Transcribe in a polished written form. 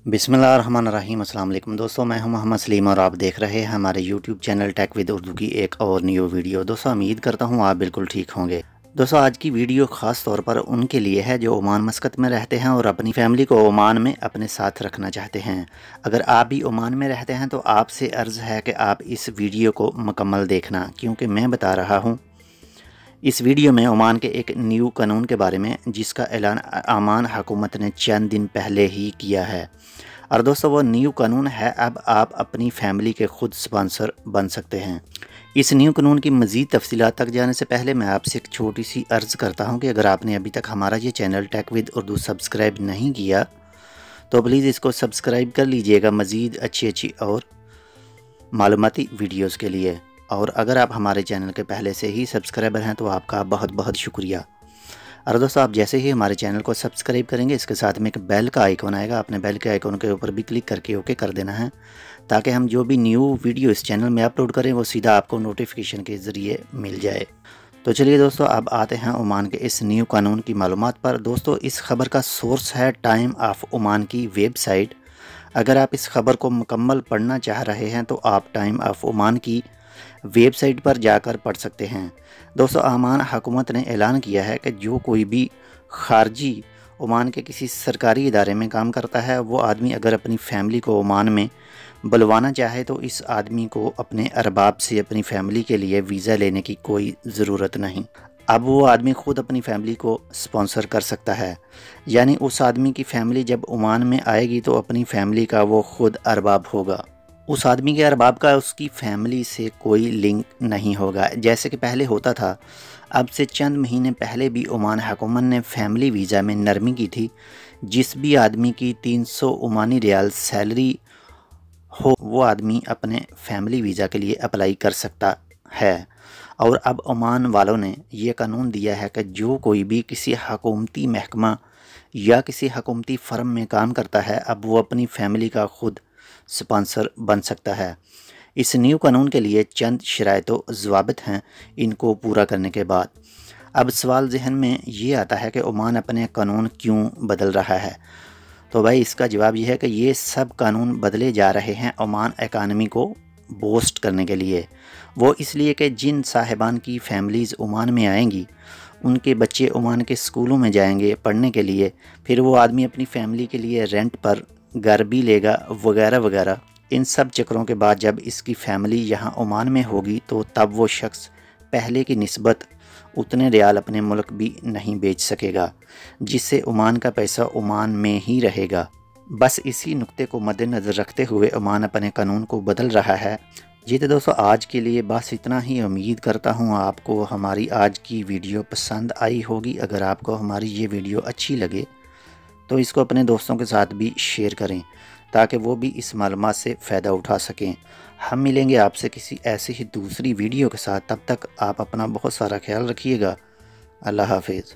बिस्मिल्लाहिर्रहमानिर्रहीम। अस्सलाम वालेकुम दोस्तों, मैं हूं मोहम्मद सलीम और आप देख रहे हैं हमारे YouTube channel tech with Urdu की एक और न्यू वीडियो। दोस्तों उम्मीद करता हूं आप बिल्कुल ठीक होंगे। दोस्तों आज की वीडियो ख़ास तौर पर उनके लिए है जो ओमान मस्कत में रहते हैं और अपनी फैमिली को ओमान में अपने साथ रखना चाहते हैं। अगर आप भी ओमान में रहते हैं तो आपसे अर्ज़ है कि आप इस वीडियो को मुकम्मल देखना, क्योंकि मैं बता रहा हूँ इस वीडियो में ओमान के एक न्यू कानून के बारे में जिसका ऐलान ओमान हुकूमत ने चंद दिन पहले ही किया है। और दोस्तों वो न्यू कानून है, अब आप अपनी फैमिली के खुद स्पॉन्सर बन सकते हैं। इस न्यू कानून की मज़ीद तफसीलात तक जाने से पहले मैं आपसे एक छोटी सी अर्ज़ करता हूं कि अगर आपने अभी तक हमारा ये channel tech with Urdu subscribe नहीं किया तो प्लीज़ इसको सब्सक्राइब कर लीजिएगा मज़ीद अच्छी और मालूमाती वीडियोज़ के लिए। और अगर आप हमारे चैनल के पहले से ही सब्सक्राइबर हैं तो आपका बहुत बहुत शुक्रिया। और दोस्तों आप जैसे ही हमारे चैनल को सब्सक्राइब करेंगे इसके साथ में एक बेल का आइकॉन आएगा, अपने बेल के आइकॉन के ऊपर भी क्लिक करके ओके कर देना है, ताकि हम जो भी न्यू वीडियो इस चैनल में अपलोड करें वो सीधा आपको नोटिफिकेशन के ज़रिए मिल जाए। तो चलिए दोस्तों अब आते हैं ओमान के इस न्यू कानून की मालूमात पर। दोस्तों इस खबर का सोर्स है टाइम ऑफ ओमान की वेबसाइट। अगर आप इस खबर को मुकम्मल पढ़ना चाह रहे हैं तो आप टाइम ऑफ ओमान की वेबसाइट पर जाकर पढ़ सकते हैं। दोस्तों ओमान हुकूमत ने ऐलान किया है कि जो कोई भी खारजी ओमान के किसी सरकारी इदारे में काम करता है वो आदमी अगर अपनी फैमिली को ओमान में बुलवाना चाहे तो इस आदमी को अपने अरबाब से अपनी फैमिली के लिए वीज़ा लेने की कोई ज़रूरत नहीं। अब वो आदमी ख़ुद अपनी फैमिली को स्पॉन्सर कर सकता है, यानी उस आदमी की फ़ैमिली जब ओमान में आएगी तो अपनी फैमिली का वो ख़ुद अरबाब होगा। उस आदमी के अरबाब का उसकी फैमिली से कोई लिंक नहीं होगा जैसे कि पहले होता था। अब से चंद महीने पहले भी ओमान हुकूमत ने फैमिली वीज़ा में नरमी की थी। जिस भी आदमी की 300 ओमानी रियाल सैलरी हो वो आदमी अपने फैमिली वीज़ा के लिए अप्लाई कर सकता है। और अब ओमान वालों ने ये कानून दिया है कि जो कोई भी किसी हुकूमती महकमा या किसी हुकूमती फ़र्म में काम करता है अब वो अपनी फैमिली का ख़ुद स्पॉन्सर बन सकता है। इस न्यू कानून के लिए चंद शराइत व ज़वाबित हैं, इनको पूरा करने के बाद अब सवाल जहन में ये आता है कि ओमान अपने कानून क्यों बदल रहा है। तो भाई इसका जवाब यह है कि ये सब कानून बदले जा रहे हैं ओमान एकानमी को बूस्ट करने के लिए। वो इसलिए कि जिन साहिबान की फैमिलीज़ ओमान में आएंगी उनके बच्चे ओमान के स्कूलों में जाएंगे पढ़ने के लिए, फिर वो आदमी अपनी फैमिली के लिए रेंट पर घर भी लेगा वगैरह वगैरह। इन सब चक्करों के बाद जब इसकी फैमिली यहाँ ओमान में होगी तो तब वो शख्स पहले की निस्बत उतने रियाल अपने मुल्क भी नहीं बेच सकेगा, जिससे ओमान का पैसा ओमान में ही रहेगा। बस इसी नुक्ते को मद्देनज़र रखते हुए ओमान अपने कानून को बदल रहा है। जी तो दोस्तों आज के लिए बस इतना ही। उम्मीद करता हूँ आपको हमारी आज की वीडियो पसंद आई होगी। अगर आपको हमारी ये वीडियो अच्छी लगे तो इसको अपने दोस्तों के साथ भी शेयर करें ताकि वो भी इस मालूमात से फ़ायदा उठा सकें। हम मिलेंगे आपसे किसी ऐसी ही दूसरी वीडियो के साथ, तब तक आप अपना बहुत सारा ख्याल रखिएगा। अल्लाह हाफिज़।